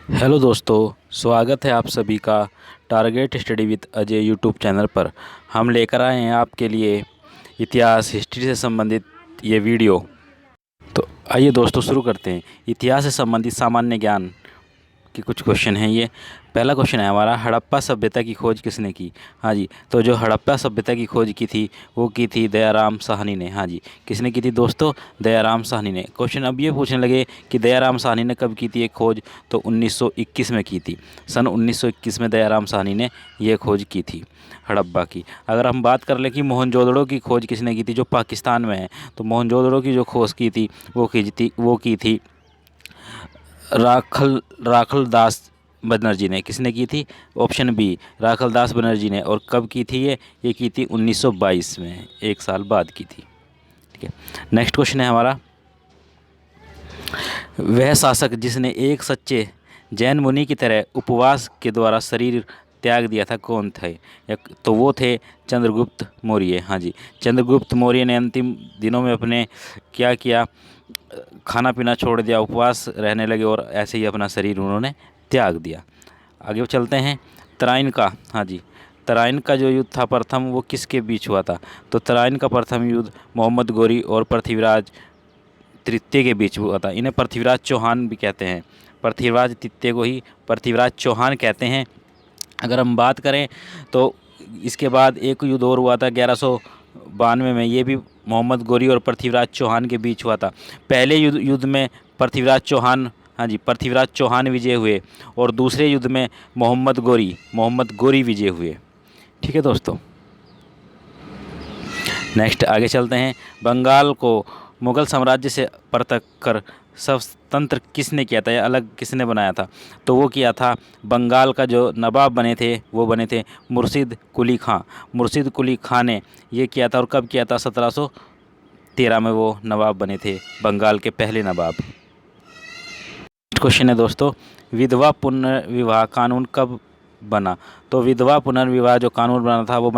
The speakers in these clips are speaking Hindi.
हेलो दोस्तों, स्वागत है आप सभी का target study with Ajay YouTube channel पर। हम लेकर आए हैं आपके लिए इतिहास हिस्ट्री से संबंधित ये वीडियो। तो आइए दोस्तों शुरू करते हैं। इतिहास से संबंधित सामान्य ज्ञान के कुछ क्वेश्चन हैं ये। पहला क्वेश्चन है हमारा, हड़प्पा सभ्यता की खोज किसने की? हाँ जी, तो जो हड़प्पा सभ्यता की खोज की थी वो की थी दयाराम साहनी ने। हाँ जी, किसने की थी दोस्तों? दयाराम साहनी ने। क्वेश्चन अब ये पूछने लगे कि दयाराम साहनी ने कब की थी ये खोज? तो 1921 में की थी। सन 1921 में दयाराम साहनी ने ये खोज की थी हड़प्पा की। अगर हम बात कर लें कि मोहनजोदड़ो की खोज किसने की थी, जो पाकिस्तान में है, तो मोहनजोदड़ो की जो खोज की थी वो की थी राखल दास बनर्जी ने। किसने की थी? ऑप्शन बी, राखल दास बनर्जी ने। और कब की थी ये की थी 1922 में, एक साल बाद की थी। ठीक है, नेक्स्ट क्वेश्चन है हमारा, वह शासक जिसने एक सच्चे जैन मुनि की तरह उपवास के द्वारा शरीर त्याग दिया था कौन थे? तो वो थे चंद्रगुप्त मौर्य। हाँ जी, चंद्रगुप्त मौर्य ने अंतिम दिनों में अपने क्या किया? खाना पीना छोड़ दिया, उपवास रहने लगे और ऐसे ही अपना शरीर उन्होंने त्याग दिया। आगे चलते हैं, तराइन का। हाँ जी, तराइन का जो युद्ध था प्रथम, वो किसके बीच हुआ था? तो तराइन का प्रथम युद्ध मोहम्मद गोरी और पृथ्वीराज तृतीय के बीच हुआ था। इन्हें पृथ्वीराज चौहान भी कहते हैं। पृथ्वीराज तृतीय को ही पृथ्वीराज चौहान कहते हैं। अगर हम बात करें तो इसके बाद एक युद्ध और हुआ था 1192 में, ये भी मोहम्मद गोरी और पृथ्वीराज चौहान के बीच हुआ था। पहले युद्ध में पृथ्वीराज चौहान, हाँ जी, पृथ्वीराज चौहान विजय हुए और दूसरे युद्ध में मोहम्मद गोरी विजय हुए। ठीक है दोस्तों, नेक्स्ट आगे चलते हैं। बंगाल को मुग़ल साम्राज्य से पृथक कर स्वतंत्र किसने किया था या अलग किसने बनाया था? तो वो किया था, बंगाल का जो नवाब बने थे वो बने थे मुर्शिद कुली खां। मुर्शिद कुली खां ने ये किया था। और कब किया था? 1713 में वो नवाब बने थे, बंगाल के पहले नवाब। क्वेश्चन है दोस्तों, विधवा पुनर्विवाह कानून कब बना? तो विधवा पुनर्विवाह जो कानून बना था वो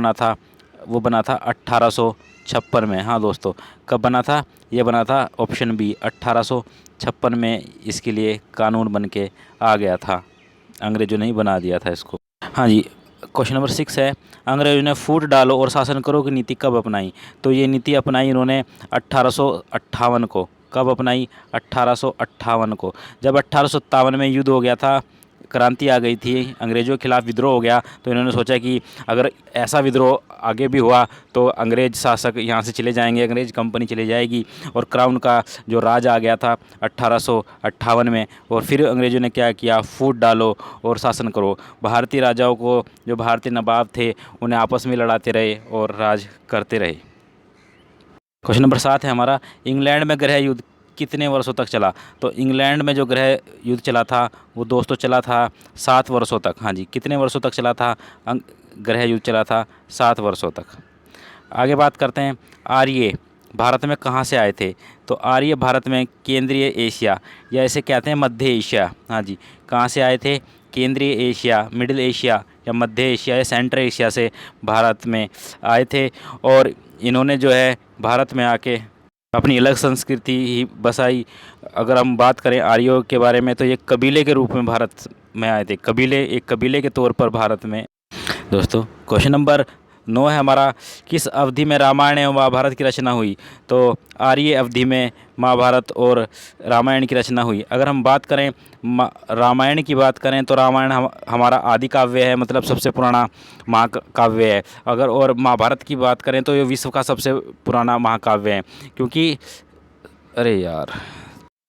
बना था 1856 में। हाँ दोस्तों, कब बना था? ये बना था ऑप्शन बी, 1856 में इसके लिए कानून बन के आ गया था। अंग्रेजों ने ही बना दिया था इसको। हाँ जी, क्वेश्चन नंबर 6 है, अंग्रेजों ने फूट डालो और शासन करो की नीति कब अपनाई? तो ये नीति अपनाई इन्होंने 1858 को। कब अपनाई? 1858 को, जब 1857 में युद्ध हो गया था, क्रांति आ गई थी, अंग्रेज़ों के खिलाफ विद्रोह हो गया। तो इन्होंने सोचा कि अगर ऐसा विद्रोह आगे भी हुआ तो अंग्रेज़ शासक यहाँ से चले जाएंगे, अंग्रेज़ कंपनी चली जाएगी और क्राउन का जो राज आ गया था 1858 में। और फिर अंग्रेज़ों ने क्या किया? फूट डालो और शासन करो। भारतीय राजाओं को, जो भारतीय नवाब थे, उन्हें आपस में लड़ाते रहे और राज करते रहे। क्वेश्चन नंबर 7 है हमारा, इंग्लैंड में गृह युद्ध कितने वर्षों तक चला? तो इंग्लैंड में जो गृह युद्ध चला था वो दोस्तों चला था 7 वर्षों तक। हाँ जी, कितने वर्षों तक चला था? गृह युद्ध चला था 7 वर्षों तक। आगे बात करते हैं, आर्य भारत में कहाँ से आए थे? तो आर्य भारत में केंद्रीय एशिया या इसे कहते हैं मध्य एशिया। हाँ जी, कहाँ से आए थे? केंद्रीय एशिया, मिडिल एशिया या मध्य एशिया या सेंट्रल एशिया से भारत में आए थे। और इन्होंने जो है भारत में आके अपनी अलग संस्कृति ही बसाई। अगर हम बात करें आर्यों के बारे में तो ये कबीले के रूप में भारत में आए थे, एक कबीले के तौर पर भारत में। दोस्तों क्वेश्चन नंबर 9 है हमारा, किस अवधि में रामायण एवं महाभारत की रचना हुई? तो आर्य अवधि में महाभारत और रामायण की रचना हुई। अगर हम बात करें रामायण की बात करें तो रामायण हमारा आदि काव्य है, मतलब सबसे पुराना महाकाव्य है। अगर और महाभारत की बात करें तो ये विश्व का सबसे पुराना महाकाव्य है। क्योंकि अरे यार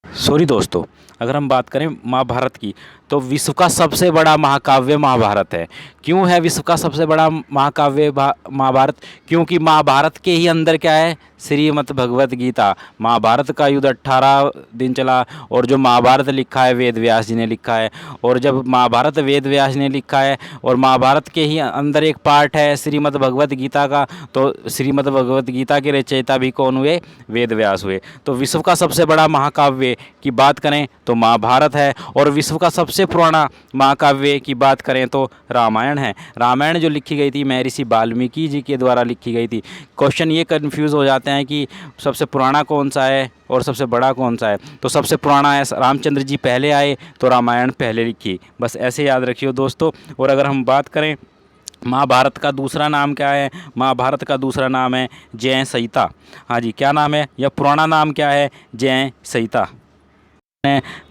सॉरी दोस्तों, अगर हम बात करें महाभारत की तो विश्व का सबसे बड़ा महाकाव्य महाभारत है। क्यों है विश्व का सबसे बड़ा महाकाव्य महाभारत? क्योंकि महाभारत के ही अंदर क्या है? श्रीमद् भगवत गीता। महाभारत का युद्ध 18 दिन चला और जो महाभारत लिखा है वेद व्यास जी ने लिखा है। और जब महाभारत वेद व्यास ने लिखा है और महाभारत के ही अंदर एक पार्ट है श्रीमद् भगवत गीता का, तो श्रीमद् भगवत गीता के रचयिता भी कौन हुए? वेद व्यास हुए। तो विश्व का सबसे बड़ा महाकाव्य की बात करें तो महाभारत है। और विश्व का सबसे पुराना महाकाव्य की बात करें तो रामायण है। रामायण जो लिखी गई थी महर्षि वाल्मीकि जी के द्वारा लिखी गई थी। क्वेश्चन ये कन्फ्यूज़ हो जाते हैं कि सबसे पुराना कौन सा है और सबसे बड़ा कौन सा है। तो सबसे पुराना है, रामचंद्र जी पहले आए तो रामायण पहले लिखी, बस ऐसे याद रखिए दोस्तों। और अगर हम बात करें महाभारत का दूसरा नाम क्या है, महाभारत का दूसरा नाम है जय संहिता। हाँ जी, क्या नाम है या पुराना नाम क्या है? जय संहिता।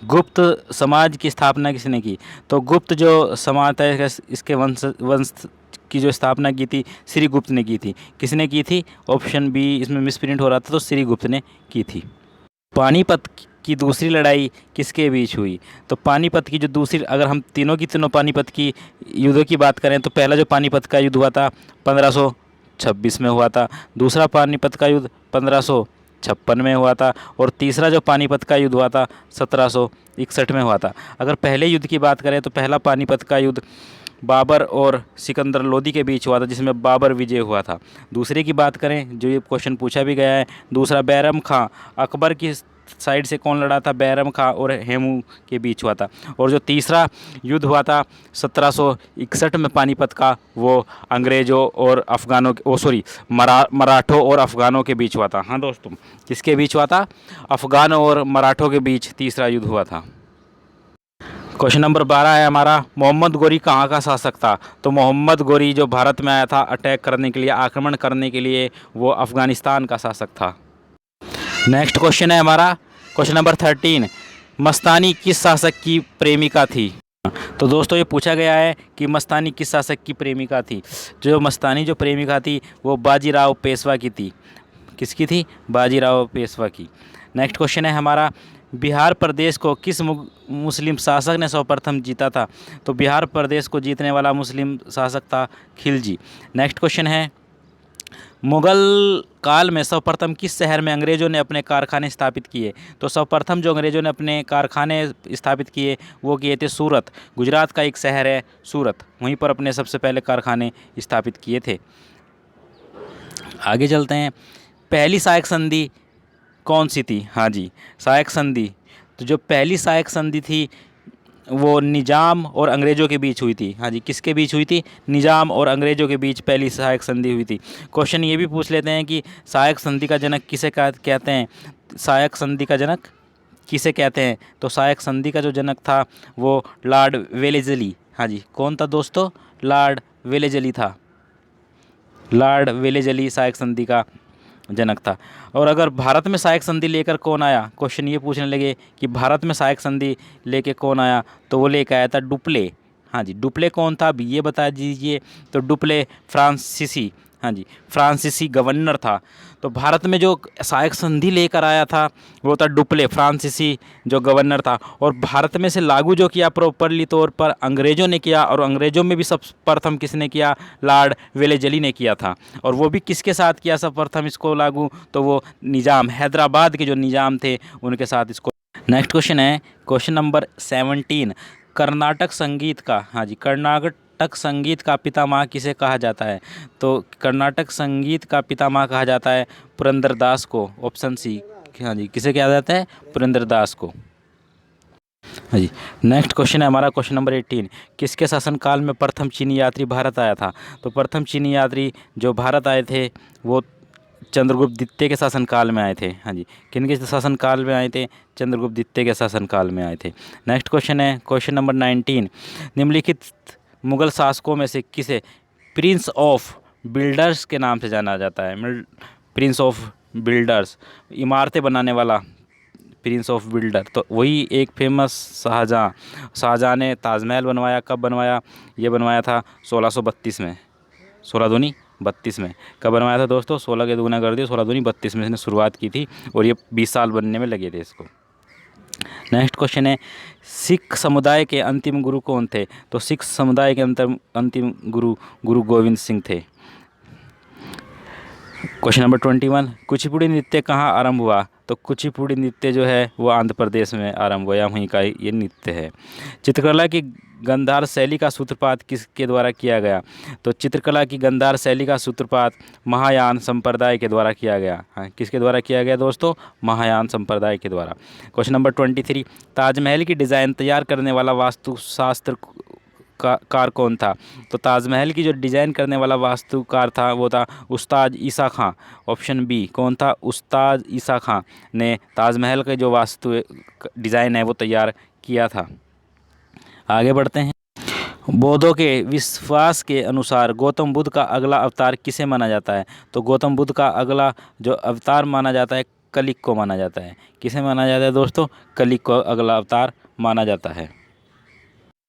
गुप्त समाज की स्थापना किसने की? तो गुप्त जो समाज है इसके वंश की जो स्थापना की थी श्रीगुप्त ने की थी। किसने की थी? ऑप्शन बी इसमें मिसप्रिंट हो रहा था, तो श्रीगुप्त ने की थी। पानीपत की दूसरी लड़ाई किसके बीच हुई? तो पानीपत की जो दूसरी, अगर हम तीनों की तीनों पानीपत की युद्धों की बात करें तो पहला जो पानीपत का युद्ध हुआ था 1526 में हुआ था, दूसरा पानीपत का युद्ध 1556 में हुआ था, और तीसरा जो पानीपत का युद्ध हुआ था 1761 में हुआ था। अगर पहले युद्ध की बात करें तो पहला पानीपत का युद्ध बाबर और सिकंदर लोदी के बीच हुआ था, जिसमें बाबर विजय हुआ था। दूसरे की बात करें, जो ये क्वेश्चन पूछा भी गया है, दूसरा बैरम खां अकबर की साइड से कौन लड़ा था? बैरम खां और हेमू के बीच हुआ था। और जो तीसरा युद्ध हुआ था 1761 में पानीपत का, वो अंग्रेज़ों और अफ़गानों मराठों और अफ़गानों के बीच हुआ था। हाँ दोस्तों, किसके बीच हुआ था? अफ़गानों और मराठों के बीच तीसरा युद्ध हुआ था। क्वेश्चन नंबर 12 है हमारा, मोहम्मद गोरी कहाँ का शासक था? तो मोहम्मद गोरी जो भारत में आया था अटैक करने के लिए, आक्रमण करने के लिए, वो अफ़गानिस्तान का शासक था। नेक्स्ट क्वेश्चन है हमारा क्वेश्चन नंबर 13, मस्तानी किस शासक की प्रेमिका थी? तो दोस्तों ये पूछा गया है कि मस्तानी किस शासक की प्रेमिका थी। जो मस्तानी जो प्रेमिका थी वो बाजीराव पेशवा की थी। किसकी थी? बाजीराव पेशवा की। नेक्स्ट क्वेश्चन है हमारा, बिहार प्रदेश को किस मुस्लिम शासक ने सर्वप्रथम जीता था? तो बिहार प्रदेश को जीतने वाला मुस्लिम शासक था खिलजी। नेक्स्ट क्वेश्चन है, मुगल काल में सर्वप्रथम किस शहर में अंग्रेज़ों ने अपने कारखाने स्थापित किए? तो सर्वप्रथम जो अंग्रेज़ों ने अपने कारखाने स्थापित किए वो किए थे सूरत। गुजरात का एक शहर है सूरत, वहीं पर अपने सबसे पहले कारखाने स्थापित किए थे। आगे चलते हैं, पहली सहायक संधि कौन सी थी? हाँ जी, सहायक संधि। तो जो पहली सहायक संधि थी वो निज़ाम और अंग्रेज़ों के बीच हुई थी। हाँ जी, किसके बीच हुई थी? निज़ाम और अंग्रेज़ों के बीच पहली सहायक संधि हुई थी। क्वेश्चन ये भी पूछ लेते हैं कि सहायक संधि का जनक किसे कहते हैं? सहायक संधि का जनक किसे कहते हैं? तो सहायक संधि का जो जनक था वो लॉर्ड वेलेज़ली। हाँ जी, कौन था दोस्तों? लॉर्ड वेलेज़ली था। लॉर्ड वेलेज़ली सहायक संधि का जनक था। और अगर भारत में सहायक संधि लेकर कौन आया? क्वेश्चन ये पूछने लगे कि भारत में सहायक संधि लेके कौन आया? तो वो लेकर आया था डुप्ले। हाँ जी, डुप्ले कौन था अभी ये बता दीजिए। तो डुप्ले फ्रांसीसी, हाँ जी, फ्रांसीसी गवर्नर था। तो भारत में जो सहायक संधि लेकर आया था वो था डुप्ले, फ्रांसीसी जो गवर्नर था। और भारत में से लागू जो किया प्रॉपरली तौर पर अंग्रेज़ों ने किया, और अंग्रेज़ों में भी सब प्रथम किसने किया? लॉर्ड वेलेज़ली ने किया था। और वो भी किसके साथ किया सब प्रथम इसको लागू? तो वो निज़ाम, हैदराबाद के जो निज़ाम थे उनके साथ इसको। नेक्स्ट क्वेश्चन है क्वेश्चन नंबर 17, कर्नाटक संगीत का, हाँ जी, कर्नाटक संगीत का पितामह किसे कहा जाता है? तो कर्नाटक संगीत का पितामह कहा जाता है पुरंदरदास को। ऑप्शन सी, हाँ जी, किसे कहा जाता है? पुरंदरदास को। हाँ जी, नेक्स्ट क्वेश्चन है हमारा क्वेश्चन नंबर 18, किसके शासनकाल में प्रथम चीनी यात्री भारत आया था? तो प्रथम चीनी यात्री जो भारत आए थे वो चंद्रगुप्त द्वितीय के शासनकाल में आए थे। हाँ जी, किनके शासनकाल में आए थे? चंद्रगुप्त द्वितीय के शासनकाल में आए थे। नेक्स्ट क्वेश्चन है क्वेश्चन नंबर 19, निम्नलिखित मुगल शासकों में से किसे प्रिंस ऑफ बिल्डर्स के नाम से जाना जाता है? प्रिंस ऑफ बिल्डर्स, इमारतें बनाने वाला प्रिंस ऑफ बिल्डर। तो वही एक फेमस शाहजहाँ। शाहजहाँ ने ताजमहल बनवाया, कब बनवाया? ये बनवाया था 1632 में, 16 दूनी 32 में। कब बनवाया था दोस्तों? 16 के दुगुना कर दिए, 16 दूनी 32 में इसने शुरुआत की थी, और ये 20 साल बनने में लगे थे इसको। नेक्स्ट क्वेश्चन है, सिख समुदाय के अंतिम गुरु कौन थे? तो सिख समुदाय के अंतिम गुरु गुरु गोविंद सिंह थे। क्वेश्चन नंबर 21, कुचिपुड़ी नृत्य कहाँ आरंभ हुआ? तो कुचिपुड़ी नृत्य जो है वो आंध्र प्रदेश में आरंभ हुआ, वहीं का ये नृत्य है। चित्रकला की गांधार शैली का सूत्रपात किसके द्वारा किया गया? तो चित्रकला की गांधार शैली का सूत्रपात महायान संप्रदाय के द्वारा किया गया। हाँ, किसके द्वारा किया गया दोस्तों? महायान संप्रदाय के द्वारा। क्वेश्चन नंबर 23, ताजमहल की डिज़ाइन तैयार करने वाला वास्तुशास्त्र कार कौन था? तो ताजमहल की जो डिज़ाइन करने वाला वास्तुकार था वो था उस्ताद ईसा खां। ऑप्शन बी कौन था? उस्ताद ईसा खां ने ताजमहल का जो वास्तु डिज़ाइन है वो तैयार किया था। आगे बढ़ते हैं। बौद्धों के विश्वास के अनुसार गौतम बुद्ध का अगला अवतार किसे माना जाता है? तो गौतम बुद्ध का अगला जो अवतार माना जाता है कलिक को माना जाता है। किसे माना जाता है दोस्तों? कलिक को अगला अवतार माना जाता है।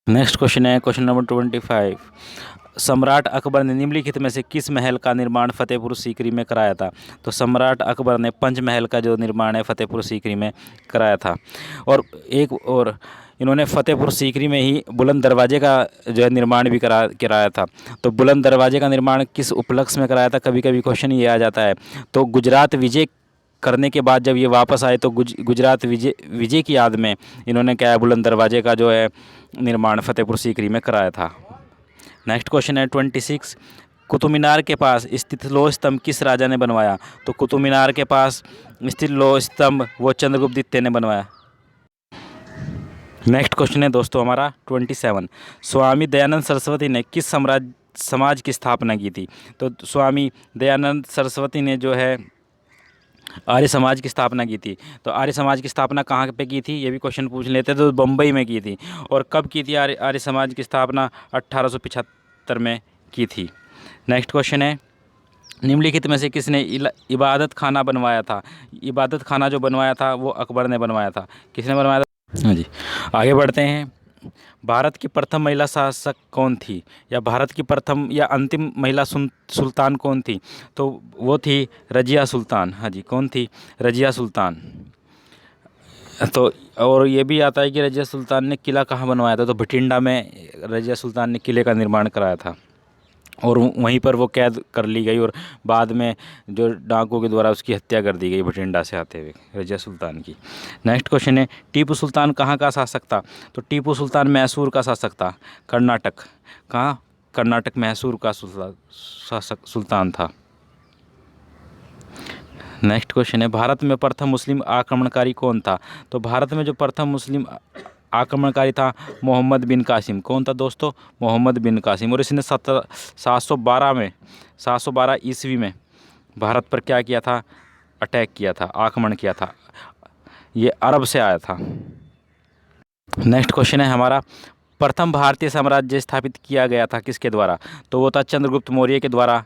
नेक्स्ट क्वेश्चन है क्वेश्चन नंबर 25, सम्राट अकबर ने निम्नलिखित में से किस महल का निर्माण फतेहपुर सीकरी में कराया था? तो सम्राट अकबर ने पंचमहल का जो निर्माण है फतेहपुर सीकरी में कराया था। और इन्होंने फतेहपुर सीकरी में ही बुलंद दरवाजे का जो है निर्माण भी कराया था। तो बुलंद दरवाजे का निर्माण किस उपलक्ष्य में कराया था? कभी कभी क्वेश्चन ये आ जाता है। तो गुजरात विजय करने के बाद जब ये वापस आए तो गुजरात विजय की याद में इन्होंने क्या है बुलंद दरवाजे का जो है निर्माण फतेहपुर सीकरी में कराया था। नेक्स्ट क्वेश्चन है 26, कुतुब मीनार के पास स्थित लोह स्तंभ किस राजा ने बनवाया? तो कुतुब मीनार के पास स्थित लोह स्तंभ वो चंद्रगुप्त द्वितीय ने बनवाया। नेक्स्ट क्वेश्चन है दोस्तों हमारा 27, स्वामी दयानंद सरस्वती ने किस समाज की स्थापना की थी? तो स्वामी दयानंद सरस्वती ने जो है आर्य समाज की स्थापना की थी। तो आर्य समाज की स्थापना कहाँ पे की थी ये भी क्वेश्चन पूछ लेते हैं। तो बम्बई में की थी। और कब की थी आर्य समाज की स्थापना? 1875 में की थी। नेक्स्ट क्वेश्चन है, निम्नलिखित में से किसने इबादत खाना बनवाया था? इबादत खाना जो बनवाया था वो अकबर ने बनवाया था। किसने बनवाया था? हाँ जी। आगे बढ़ते हैं। भारत की प्रथम महिला शासक कौन थी? या भारत की प्रथम या अंतिम महिला सुल्तान कौन थी? तो वो थी रजिया सुल्तान। हाँ जी, कौन थी? रजिया सुल्तान। तो और ये भी आता है कि रजिया सुल्तान ने किला कहाँ बनवाया था? तो भटिंडा में रजिया सुल्तान ने किले का निर्माण कराया था और वहीं पर वो कैद कर ली गई और बाद में जो डाकुओं के द्वारा उसकी हत्या कर दी गई भटिंडा से आते हुए रजिया सुल्तान की। नेक्स्ट क्वेश्चन है, टीपू सुल्तान कहाँ का शासक था? तो टीपू सुल्तान मैसूर का शासक था। कर्नाटक। कहाँ? कर्नाटक मैसूर का शासक सुल्तान था। नेक्स्ट क्वेश्चन है, भारत में प्रथम मुस्लिम आक्रमणकारी कौन था? तो भारत में जो प्रथम मुस्लिम आक्रमणकारी था मोहम्मद बिन कासिम। कौन था दोस्तों? मोहम्मद बिन कासिम। और इसने 712 ईस्वी में भारत पर क्या किया था? अटैक किया था, आक्रमण किया था। ये अरब से आया था। नेक्स्ट क्वेश्चन है हमारा, प्रथम भारतीय साम्राज्य स्थापित किया गया था किसके द्वारा? तो वो था चंद्रगुप्त मौर्य के द्वारा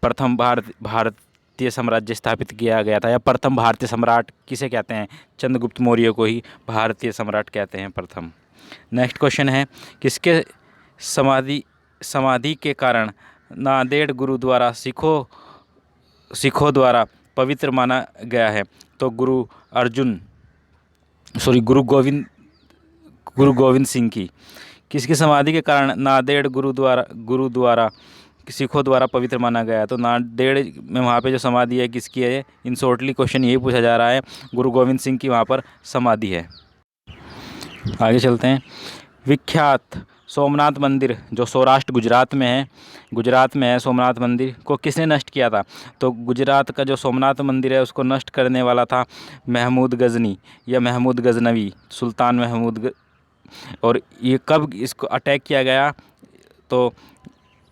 प्रथम भारतीय साम्राज्य स्थापित किया गया था। या प्रथम भारतीय सम्राट किसे कहते हैं? चंद्रगुप्त मौर्य को ही भारतीय सम्राट कहते हैं प्रथम। नेक्स्ट क्वेश्चन है, किसके समाधि के कारण नांदेड़ गुरुद्वारा सिखों द्वारा पवित्र माना गया है? तो गुरु गोविंद सिंह की। किसकी समाधि के कारण नांदेड़ गुरुद्वारा सिखों द्वारा पवित्र माना गया है? तो नांदेड़ में वहाँ पे जो समाधि है किसकी है? इन शॉर्टली क्वेश्चन यही पूछा जा रहा है। गुरु गोविंद सिंह की वहाँ पर समाधि है। आगे चलते हैं। विख्यात सोमनाथ मंदिर जो सौराष्ट्र गुजरात में है सोमनाथ मंदिर को किसने नष्ट किया था? तो गुजरात का जो सोमनाथ मंदिर है उसको नष्ट करने वाला था महमूद गजनी या महमूद गजनवी, सुल्तान महमूद। और ये कब इसको अटैक किया गया? तो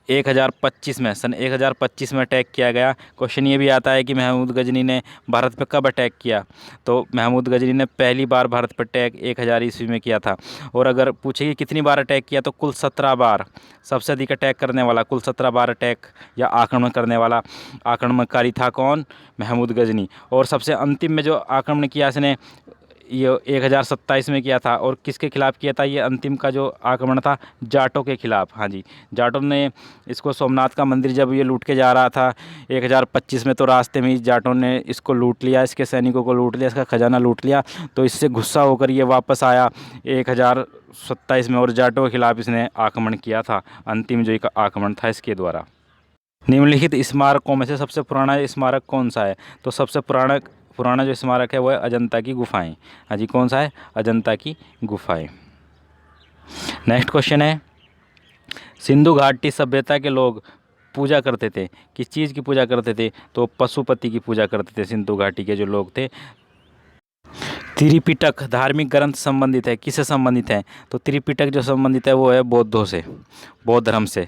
1025 में, सन 1025 में अटैक किया गया। क्वेश्चन ये भी आता है कि महमूद गजनी ने भारत पर कब अटैक किया? तो महमूद गजनी ने पहली बार भारत पर अटैक 1000 ईस्वी में किया था। और अगर पूछे कि कितनी बार अटैक किया तो कुल 17 बार। सबसे अधिक अटैक करने वाला, कुल 17 बार अटैक या आक्रमण करने वाला आक्रमणकारी था कौन? महमूद गजनी। और सबसे अंतिम में जो आक्रमण किया इसने ये 1027 में किया था। और किसके खिलाफ़ किया था? ये अंतिम का जो आक्रमण था जाटों के खिलाफ़। हाँ जी, जाटों ने इसको सोमनाथ का मंदिर जब ये लूट के जा रहा था 1025 में, तो रास्ते में ही जाटों ने इसको लूट लिया, इसके सैनिकों को लूट लिया, इसका खजाना लूट लिया। तो इससे गुस्सा होकर ये वापस आया 1027 में और जाटों के खिलाफ़ इसने आक्रमण किया था। अंतिम जो एक आक्रमण था इसके द्वारा। निम्नलिखित स्मारकों में से सबसे पुराना स्मारक कौन सा है? तो सबसे पुराना जो स्मारक है वो है अजंता की गुफाएं। हाँ जी, कौन सा है? अजंता की गुफाएं। नेक्स्ट क्वेश्चन है, सिंधु घाटी सभ्यता के लोग पूजा करते थे, किस चीज़ की पूजा करते थे? तो पशुपति की पूजा करते थे सिंधु घाटी के जो लोग थे। त्रिपिटक धार्मिक ग्रंथ संबंधित है, किससे संबंधित है? तो त्रिपिटक जो संबंधित है वो है बौद्धों से, बौद्ध धर्म से।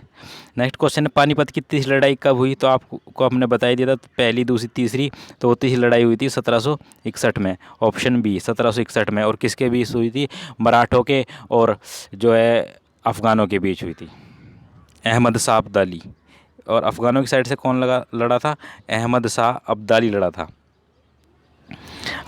नेक्स्ट क्वेश्चन है, पानीपत की तीसरी लड़ाई कब हुई? तो आपको हमने बता ही दिया था, पहली दूसरी तीसरी, तो वो तीसरी लड़ाई हुई थी 1761 में, ऑप्शन बी 1761 में। और किसके बीच हुई थी? मराठों के और जो है अफ़गानों के बीच हुई थी, अहमद शाह अब्दाली। और अफ़गानों की साइड से कौन लड़ा था? अहमद शाह अब्दाली लड़ा था।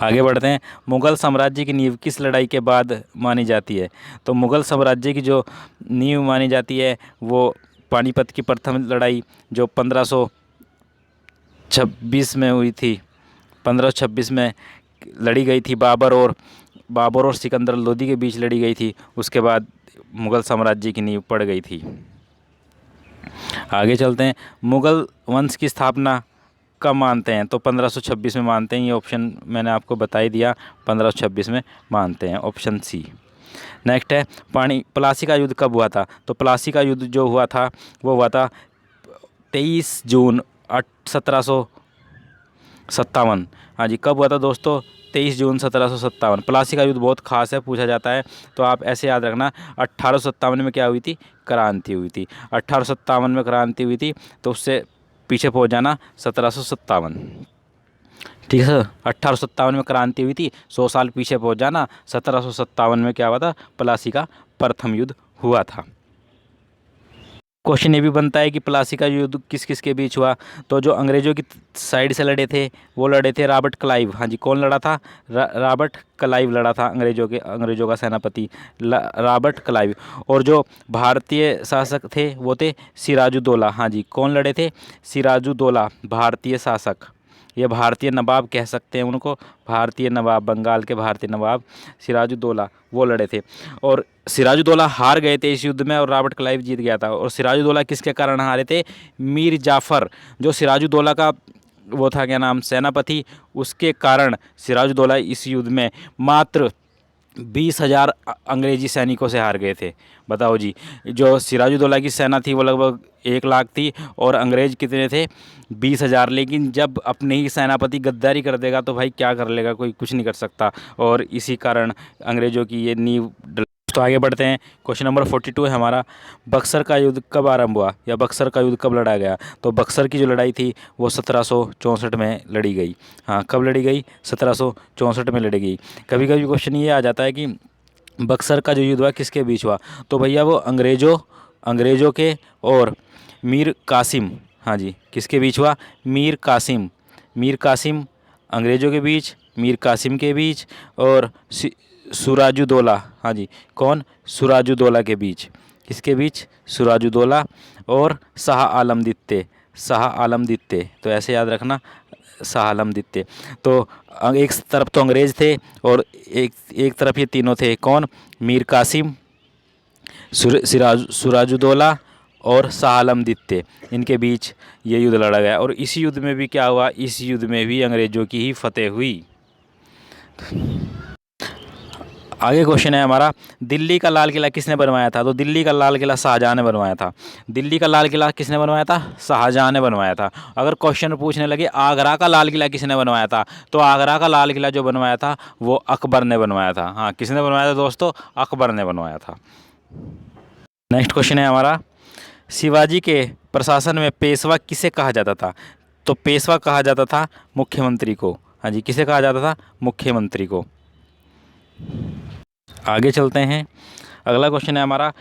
आगे बढ़ते हैं, मुग़ल साम्राज्य की नींव किस लड़ाई के बाद मानी जाती है? तो मुग़ल साम्राज्य की जो नींव मानी जाती है वो पानीपत की प्रथम लड़ाई जो 1526 में हुई थी, 1526 में लड़ी गई थी, बाबर और सिकंदर लोदी के बीच लड़ी गई थी। उसके बाद मुग़ल साम्राज्य की नींव पड़ गई थी। आगे चलते हैं, मुग़ल वंश की स्थापना कब मानते हैं? तो 1526 में मानते हैं, ये ऑप्शन मैंने आपको बता ही दिया, 1526 में मानते हैं, ऑप्शन सी। नेक्स्ट है, प्लासी का युद्ध कब हुआ था? तो प्लासी का युद्ध जो हुआ था वो हुआ था 23 जून 1757। हाँ जी, कब हुआ था दोस्तों? 23 जून 1757। प्लासी का युद्ध बहुत खास है, पूछा जाता है, तो आप ऐसे याद रखना। 1857 में क्या हुई थी? क्रांति हुई थी। 1857 में क्रांति हुई थी, तो उससे पीछे पहुंच जाना 1757। ठीक है सर, 1857 में क्रांति हुई थी, 100 साल पीछे पहुंच जाना, 1757 में क्या हुआ था? प्लासी का प्रथम युद्ध हुआ था। क्वेश्चन ये भी बनता है कि प्लासी का युद्ध किस किस के बीच हुआ? तो जो अंग्रेज़ों की साइड से लड़े थे वो लड़े थे रॉबर्ट क्लाइव। हाँ जी, कौन लड़ा था? रॉबर्ट क्लाइव लड़ा था, अंग्रेज़ों का सेनापति रॉबर्ट क्लाइव। और जो भारतीय शासक थे वो थे सिराजुद्दौला। हाँ जी, कौन लड़े थे? सिराजुद्दौला, भारतीय शासक, ये भारतीय नवाब कह सकते हैं उनको, भारतीय नवाब, बंगाल के भारतीय नवाब सिराजुद्दौला वो लड़े थे। और सिराजुद्दौला हार गए थे इस युद्ध में और रॉबर्ट क्लाइव जीत गया था। और सिराजुद्दौला किसके कारण हारे थे? मीर जाफ़र, जो सिराजुद्दौला का वो था, क्या नाम, सेनापति, उसके कारण सिराजुद्दौला इस युद्ध में मात्र 20,000 अंग्रेजी सैनिकों से हार गए थे। बताओ जी, जो सिराजुद्दौला की सेना थी वो लगभग 1 लाख थी और अंग्रेज कितने थे? 20,000। लेकिन जब अपने ही सेनापति गद्दारी कर देगा तो भाई क्या कर लेगा, कोई कुछ नहीं कर सकता। और इसी कारण अंग्रेज़ों की ये नींव। तो आगे बढ़ते हैं, क्वेश्चन नंबर 42 है हमारा, बक्सर का युद्ध कब आरंभ हुआ या बक्सर का युद्ध कब लड़ा गया? तो बक्सर की जो लड़ाई थी वो 1764 में लड़ी गई। हाँ, कब लड़ी गई? 1764 में लड़ी गई। कभी कभी क्वेश्चन ये आ जाता है कि बक्सर का जो युद्ध हुआ किसके बीच हुआ? तो भैया वो अंग्रेज़ों के और मीर कासिम। हाँ जी, किसके बीच हुआ? मीर कासिम अंग्रेज़ों के बीच, मीर कासिम के बीच, और सुराजुद्दौला। हाँ जी, कौन? सुराजुद्दौला के बीच। किसके बीच? सुराजुद्दौला और शाह आलम द्वितीय। तो ऐसे याद रखना, शाह आलम द्वितीय। तो एक तरफ तो अंग्रेज़ थे और एक तरफ ये तीनों थे, कौन? मीर कासिम, सुराजुद्दौला और शाह आलम द्वितीय, इनके बीच ये युद्ध लड़ा गया। और इस युद्ध में भी क्या हुआ? इस युद्ध में भी अंग्रेज़ों की ही फतेह हुई। आगे क्वेश्चन है हमारा, दिल्ली का लाल किला किसने बनवाया था? तो दिल्ली का लाल किला शाहजहाँ ने बनवाया था। दिल्ली का लाल किला किसने बनवाया था? शाहजहाँ ने बनवाया था। अगर क्वेश्चन पूछने लगे आगरा का लाल किला किसने बनवाया था? तो आगरा का लाल किला जो बनवाया था वो अकबर ने बनवाया था। हाँ, किसने बनवाया था दोस्तों? अकबर ने बनवाया था। नेक्स्ट क्वेश्चन है हमारा, शिवाजी के प्रशासन में पेशवा किसे कहा जाता था? तो पेशवा कहा जाता था मुख्यमंत्री को। हाँ जी, किसे कहा जाता था? मुख्यमंत्री को। आगे चलते हैं, अगला क्वेश्चन है हमारा,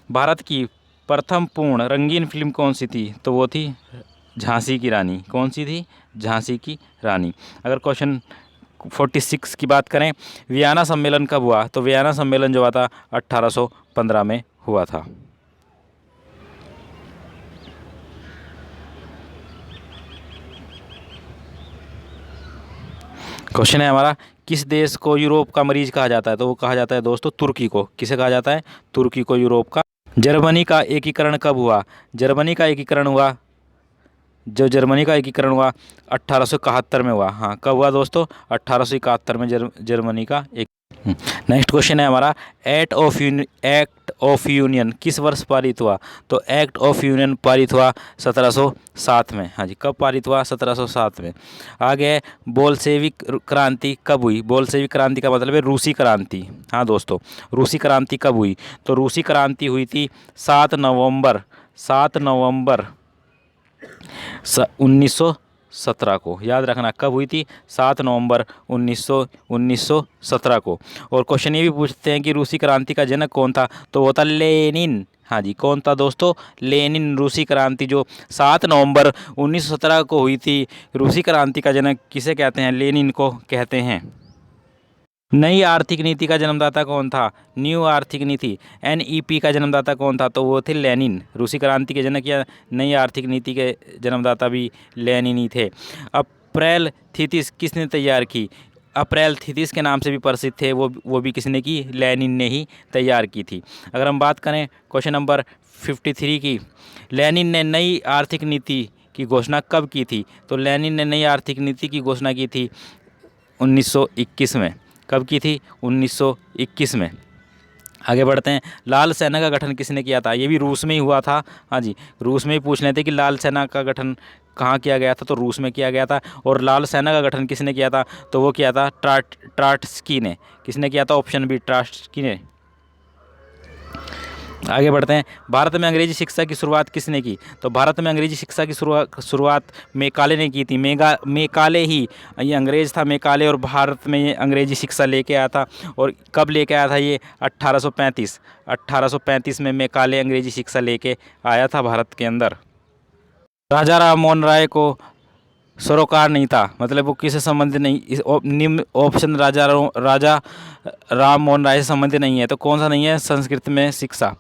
भारत की प्रथम पूर्ण रंगीन फिल्म कौन सी थी? तो वो थी झांसी की रानी। कौन सी थी? झांसी की रानी। अगर क्वेश्चन 46 की बात करें, वियना सम्मेलन कब हुआ? तो वियना सम्मेलन जो हुआ था 1815 में हुआ था। क्वेश्चन है हमारा, किस देश को यूरोप का मरीज कहा जाता है? तो वो कहा जाता है दोस्तों तुर्की को। किसे कहा जाता है? तुर्की को यूरोप का। जर्मनी का एकीकरण कब हुआ? जर्मनी का एकीकरण हुआ 1871 में हुआ। हाँ, कब हुआ दोस्तों? 1871 में जर्मनी का एक। नेक्स्ट क्वेश्चन है हमारा, एक्ट ऑफ यूनियन किस वर्ष पारित हुआ? तो एक्ट ऑफ यूनियन पारित हुआ 1707 में। हाँ जी, कब पारित हुआ? 1707 में। आगे है बोल्शेविक क्रांति कब हुई? बोल्शेविक क्रांति का मतलब है रूसी क्रांति। हाँ दोस्तों, रूसी क्रांति कब हुई? तो रूसी क्रांति हुई थी 7 नवंबर 1917 को। याद रखना कब हुई थी? 7 नवंबर 1917 को। और क्वेश्चन ये भी पूछते हैं कि रूसी क्रांति का जनक कौन था? तो वो था लेनिन। हाँ जी, कौन था दोस्तों? लेनिन। रूसी क्रांति जो 7 नवंबर 1917 को हुई थी, रूसी क्रांति का जनक किसे कहते हैं? लेनिन को कहते हैं। नई आर्थिक नीति का जन्मदाता कौन था? न्यू आर्थिक नीति NEP का जन्मदाता कौन था? तो वो थे लेनिन। रूसी क्रांति के जनक या नई आर्थिक नीति के जन्मदाता भी लेनिन ही थे। अप्रैल थीसिस किसने तैयार की? अप्रैल थीसिस के नाम से भी प्रसिद्ध थे, वो भी किसने की? लेनिन ने ही तैयार की थी। अगर हम बात करें क्वेश्चन नंबर 53 की, लेनिन ने नई आर्थिक नीति की घोषणा कब की थी? तो लेनिन ने नई आर्थिक नीति की घोषणा की थी 1921 में। कब की थी? 1921 में। आगे बढ़ते हैं, लाल सेना का गठन किसने किया था? ये भी रूस में ही हुआ था। हाँ जी, रूस में ही पूछ लेते कि लाल सेना का गठन कहाँ किया गया था? तो रूस में किया गया था। और लाल सेना का गठन किसने किया था? तो वो किया था ट्राट्स्की ने। किसने किया था? ऑप्शन बी, ट्राट्स्की ने। आगे बढ़ते हैं, भारत में अंग्रेजी शिक्षा की शुरुआत किसने की? तो भारत में अंग्रेजी शिक्षा की शुरुआत मेकाले ने की थी। मेकाले ही ये अंग्रेज था, मेकाले, और भारत में ये अंग्रेजी शिक्षा लेके आया था। और कब लेके आया था ये? 1835 में मेकाले अंग्रेजी शिक्षा लेके आया था भारत के अंदर। राजा राम मोहन राय को सरोकार नहीं था, मतलब वो किससे संबंधित नहीं? इस निम्न ऑप्शन राजा राम मोहन राय से संबंधित नहीं है। तो कौन सा नहीं है? संस्कृत में शिक्षा,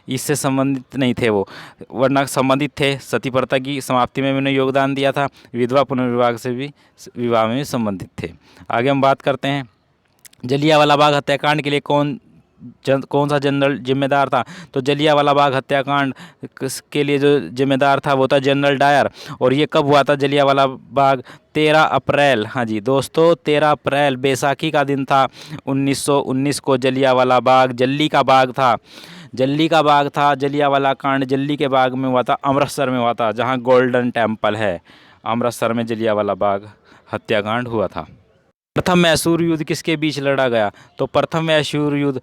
इससे संबंधित नहीं थे वो, वरना संबंधित थे। सती प्रथा की समाप्ति में उन्होंने योगदान दिया था। विधवा पुनर्विवाह से भी, विवाह में भी संबंधित थे। आगे हम बात करते हैं, जलियांवाला बाग हत्याकांड के लिए कौन सा जनरल जिम्मेदार था? तो जलियांवाला बाग हत्याकांड के लिए जो जिम्मेदार था वो था जनरल डायर। और ये कब हुआ था जलियांवाला बाग? 13 अप्रैल। हाँ जी दोस्तों, 13 अप्रैल बैसाखी का दिन था 1919 को। जलियांवाला बाग जल्ली का बाग था, जलियांवाला कांड जल्ली के बाग में हुआ था, अमृतसर में हुआ था, जहाँ गोल्डन टेम्पल है। अमृतसर में जलियांवाला बाग हत्याकांड हुआ था। प्रथम मैसूर युद्ध किसके बीच लड़ा गया? तो प्रथम मैसूर युद्ध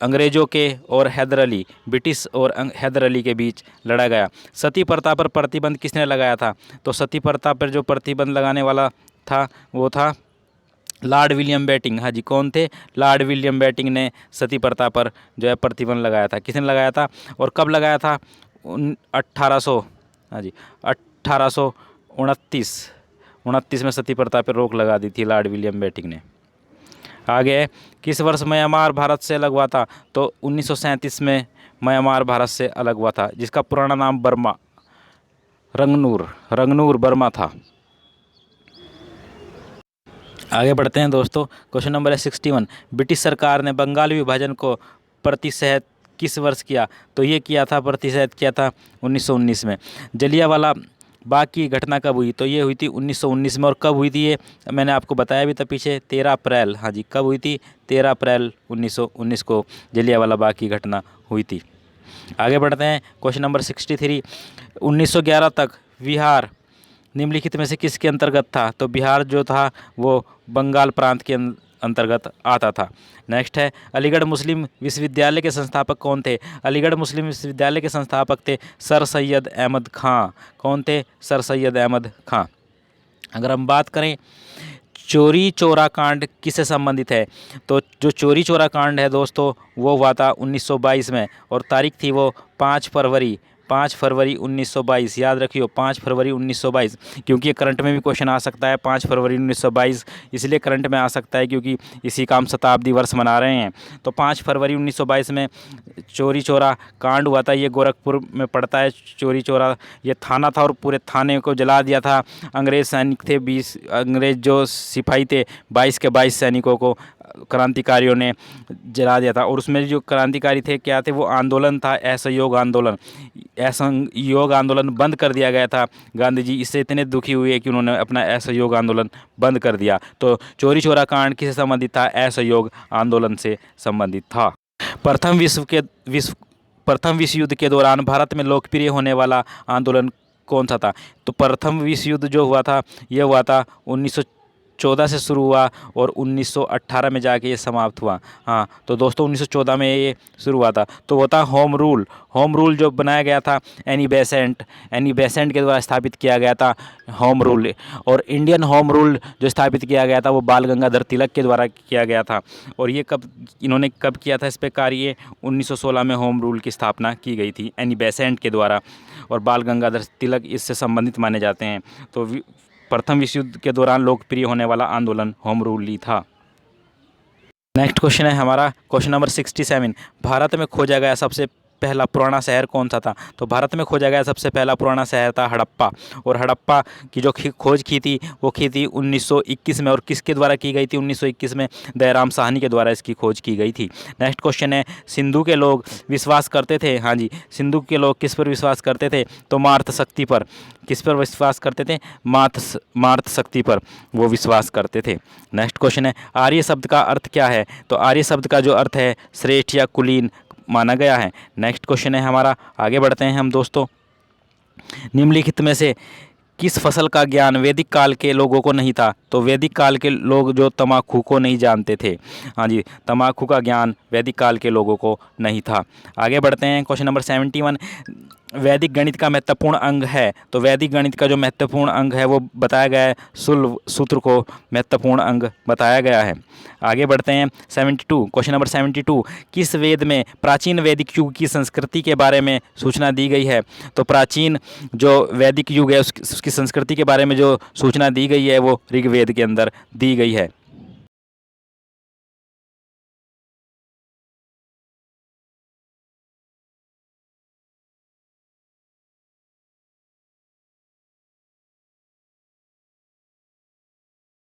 अंग्रेजों के और हैदर अली, ब्रिटिश और हैदर अली के बीच लड़ा गया। सती प्रथा पर प्रतिबंध किसने लगाया था? तो सती प्रथा पर जो प्रतिबंध लगाने वाला था वो था लॉर्ड विलियम बेंटिंक। हाँ जी, कौन थे? लॉर्ड विलियम बेंटिंक ने सती प्रथा पर जो है प्रतिबंध लगाया था। किसने लगाया था और कब लगाया था? 1829 में सती प्रथा पर रोक लगा दी थी लॉर्ड विलियम बेंटिंक ने। आगे है, किस वर्ष म्यांमार भारत से अलग हुआ था? तो 1937 में म्यांमार भारत से अलग हुआ था, जिसका पुराना नाम बर्मा, रंगनूर बर्मा था। आगे बढ़ते हैं दोस्तों, क्वेश्चन नंबर है 61, ब्रिटिश सरकार ने बंगाल विभाजन को प्रतिशत किस वर्ष किया? तो ये किया था, प्रतिशत किया था 1919 में। जलियांवाला बाग की घटना कब हुई? तो ये हुई थी 1919 में। और कब हुई थी ये? मैंने आपको बताया भी था पीछे, 13 अप्रैल। हाँ जी, कब हुई थी? 13 अप्रैल 1919 को जलियांवाला बाग की घटना हुई थी। आगे बढ़ते हैं, क्वेश्चन नंबर 63, 1911 तक बिहार निम्नलिखित में से किसके अंतर्गत था? तो बिहार जो था वो बंगाल प्रांत के अंतर्गत आता था। नेक्स्ट है, अलीगढ़ मुस्लिम विश्वविद्यालय के संस्थापक कौन थे? अलीगढ़ मुस्लिम विश्वविद्यालय के संस्थापक थे सर सैयद अहमद खां। कौन थे? सर सैयद अहमद खां। अगर हम बात करें चोरी चौरा कांड किससे संबंधित है? तो जो चोरी चौरा कांड है दोस्तों वो हुआ था 1922 में, और तारीख थी वो 5 फरवरी 1922। याद रखियो, 5 फरवरी 1922, क्योंकि ये करंट में भी क्वेश्चन आ सकता है। 5 फरवरी 1922 इसलिए करंट में आ सकता है क्योंकि इसी का हम शताब्दी वर्ष मना रहे हैं। तो 5 फरवरी 1922 में चोरी चौरा कांड हुआ था। ये गोरखपुर में पड़ता है चोरी चौरा, ये थाना था, और पूरे थाने को जला दिया था। अंग्रेज़ सैनिक थे, 20 अंग्रेज़ जो सिपाही थे, 22 के 22 सैनिकों को क्रांतिकारियों ने जला दिया था। और उसमें जो क्रांतिकारी थे क्या थे? वो आंदोलन था, असहयोग आंदोलन। असहयोग आंदोलन बंद कर दिया गया था। गांधी जी इससे इतने दुखी हुए कि उन्होंने अपना असहयोग आंदोलन बंद कर दिया। तो चोरी चौरा कांड किससे संबंधित था? असहयोग आंदोलन से संबंधित था। प्रथम प्रथम विश्व युद्ध के दौरान भारत में लोकप्रिय होने वाला आंदोलन कौन सा था? तो प्रथम विश्व युद्ध जो हुआ था ये हुआ था 1914 से शुरू हुआ और 1918 में जाके ये समाप्त हुआ। हाँ, तो दोस्तों 1914 में ये शुरू हुआ था। तो वो था होम रूल। होम रूल जो बनाया गया था एनी बेसेंट के द्वारा स्थापित किया गया था होम रूल। और इंडियन होम रूल जो स्थापित किया गया था वो बाल गंगाधर तिलक के द्वारा किया गया था। और ये इन्होंने कब किया था इस पे कार्य? 1916 में होम रूल की स्थापना की गई थी एनी बेसेंट के द्वारा, और बाल गंगाधर तिलक इससे संबंधित माने जाते हैं। तो प्रथम विश्व युद्ध के दौरान लोकप्रिय होने वाला आंदोलन होम रूल ही था। नेक्स्ट क्वेश्चन है हमारा क्वेश्चन नंबर 67। भारत में खोजा गया सबसे पहला पुराना शहर कौन सा था? तो भारत में खोजा गया सबसे पहला पुराना शहर था हड़प्पा। और हड़प्पा की जो खोज की थी वो की थी 1921 में। और किसके द्वारा की गई थी 1921 में? दयाराम साहनी के द्वारा इसकी खोज की गई थी। नेक्स्ट क्वेश्चन है, सिंधु के लोग विश्वास करते थे, हाँ जी, सिंधु के लोग किस पर विश्वास करते थे? तो मार्त शक्ति पर। किस पर विश्वास करते थे? मार्त शक्ति पर वो विश्वास करते थे। नेक्स्ट क्वेश्चन है, आर्य शब्द का अर्थ क्या है? तो आर्य शब्द का जो अर्थ है श्रेष्ठ या कुलीन माना गया है। नेक्स्ट क्वेश्चन है हमारा, आगे बढ़ते हैं हम दोस्तों। निम्नलिखित में से किस फसल का ज्ञान वैदिक काल के लोगों को नहीं था? तो वैदिक काल के लोग जो तम्बाकू को नहीं जानते थे, हाँ जी, तम्बाकू का ज्ञान वैदिक काल के लोगों को नहीं था। आगे बढ़ते हैं क्वेश्चन नंबर 71। वैदिक गणित का महत्वपूर्ण अंग है। तो वैदिक गणित का जो महत्वपूर्ण अंग है वो बताया गया है, शुल्ब सूत्र को महत्वपूर्ण अंग बताया गया है। आगे बढ़ते हैं 72, क्वेश्चन नंबर 72। किस वेद में प्राचीन वैदिक युग की संस्कृति के बारे में सूचना दी गई है? तो प्राचीन जो वैदिक युग है उसकी संस्कृति के बारे में जो सूचना दी गई है वो ऋग्वेद के अंदर दी गई है।